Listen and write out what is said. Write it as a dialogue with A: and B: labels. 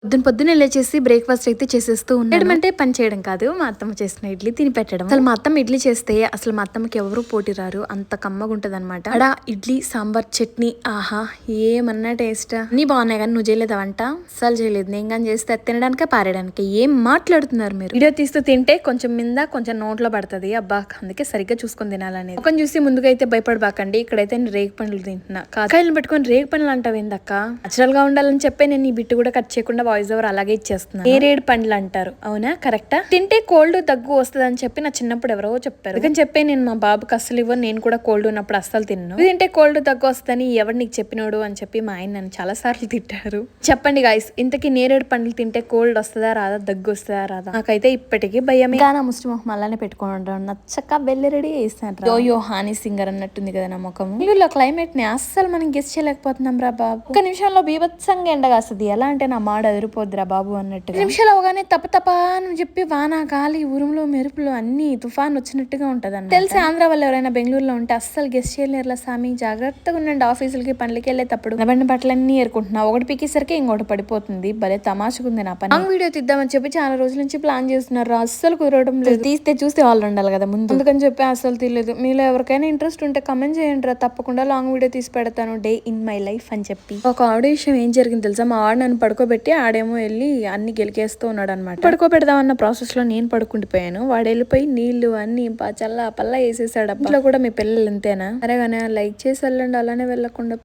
A: పొద్దున్నే లేచేసి బ్రేక్ఫాస్ట్ అయితే చేసేస్తూ ఉన్నాడు. అంటే పని చేయడం కాదు, మా అత్తమ్మ చేసిన ఇడ్లీ తిని పెట్టడం. అసలు మా అత్తమ్మ ఇడ్లీ చేస్తే అసలు మా అత్తమ్మకి ఎవరు పోటీ రారు, అంత కమ్మగా ఉంటది అనమాట. అక్కడ ఇడ్లీ సాంబార్ చట్నీ ఆహా ఏమన్నా టేస్ట్. నీ బాగున్నాయి కానీ నువ్వు చేయలేదా వంట? అసలు చేయలేదు. నేను కానీ చేస్తే తినడానికే పారేయడానికి. ఏం మాట్లాడుతున్నారు మీరు? వీడియో తీస్తూ తింటే కొంచెం మీద కొంచెం నోట్లో పడుతుంది అబ్బా, అందుకే సరిగ్గా చూసుకొని తినాలనేది. ఒక చూసి ముందుగా అయితే భయపడబాకండి. ఇక్కడైతే నేను రేగు పండ్లు తింటున్నా. కాయలను పెట్టుకొని రేగు పండ్లు అంటావు ఏందక్క? నేచురల్ గా ఉండాలని చెప్పి నేను ఈ బిట్టు కూడా కట్ చేయకుండా వాయిస్ ఓవర్ అలాగే ఇచ్చేస్తున్నాను. నేరేడు పండ్లు అంటారు, అవునా? కరెక్టా? తింటే కోల్డ్ దగ్గు వస్తుంది అని చెప్పి నా చిన్నప్పుడు ఎవరో చెప్పారు. అందుకని చెప్పి నేను మా బాబుకి అస్సలు ఇవ్వను. నేను కూడా కోల్డ్ ఉన్నప్పుడు అస్సలు తిన్ను. తింటే కోల్డ్ దగ్గు వస్తుందని ఎవరు నీకు చెప్పినోడు అని చెప్పి మా ఆయన నన్ను చాలా సార్లు తిట్టారు. చెప్పండి గాయస్, ఇంతకీ నేరేడు పండ్లు తింటే కోల్డ్ వస్తుందా రాదా, దగ్గు వస్తుందా రాదా? నాకైతే ఇప్పటికీ భయమే. నా ముష్టి మొహం అలానే పెట్టుకుంటాను, నచ్చక వెళ్ళి రెడీ చేస్తాను. యో హానీ సింగర్ అన్నట్టుంది కదా నా ముఖం. ఇల్లు క్లైమేట్ ని అస్సలు మనం గెస్ట్ చేయలేకపోతున్నాం రా బాబు. ఒక నిమిషంలో బీభత్సంగా ఎండగాస్తుంది. ఎలా అంటే నా మాడ అదిరిపోద్దిరా బాబు అన్నట్టు. నిమిషాలు అవగానే తప అని చెప్పి వాన గాలి ఉరుములు మెరుపులు అన్ని తుఫాన్ వచ్చినట్టుగా ఉంటది అన్న. తెలిసి ఆంధ్ర వాళ్ళు ఎవరైనా బెంగళూరులో ఉంటే అస్సలు గెస్ట్ చేయలేరులా సామి. జాగ్రత్తగా ఉండండి ఆఫీసులకి పనులకి వెళ్ళేటప్పుడు. నబండి బట్టలన్నీ ఏరుకుంటున్నా, ఒకటి పీకేసరికి ఇంకోటి పడిపోతుంది. భలే తమాషకుంది నా పని. వీడియో తీద్దామని చెప్పి చాలా రోజుల నుంచి ప్లాన్ చేస్తున్నారు, అస్సలు కుదరడం లేదు. తీస్తే చూస్తే వాళ్ళు ఉండాలి కదా ముందు, అందుకని చెప్పి అస్సలు తీయలేదు. మీలో ఎవరికైనా ఇంట్రెస్ట్ ఉంటే కమెంట్ చేయండి రా, తప్పకుండా లాంగ్ వీడియో తీసి పెడతాను, డే ఇన్ మై లైఫ్ అని చెప్పి. ఒక ఆడియో విషయం ఏం జరిగింది తెలుసా? మా ఆడు నన్ను పడుకోబెట్టి ఆడేమో వెళ్ళి అన్ని గెలికేస్తూ ఉన్నాడు అనమాట. పడుకోబెడదామన్న ప్రాసెస్ లో నేను పడుకుండిపోయాను. వాడు వెళ్ళిపోయి నీళ్లు అన్ని చల్ల పల్లా వేసేసాడు. అప్పట్లో కూడా మీ పిల్లలు ఇంతేనా? అరే కానీ లైక్ చేసి వెళ్ళండి, అలానే వెళ్ళకుండా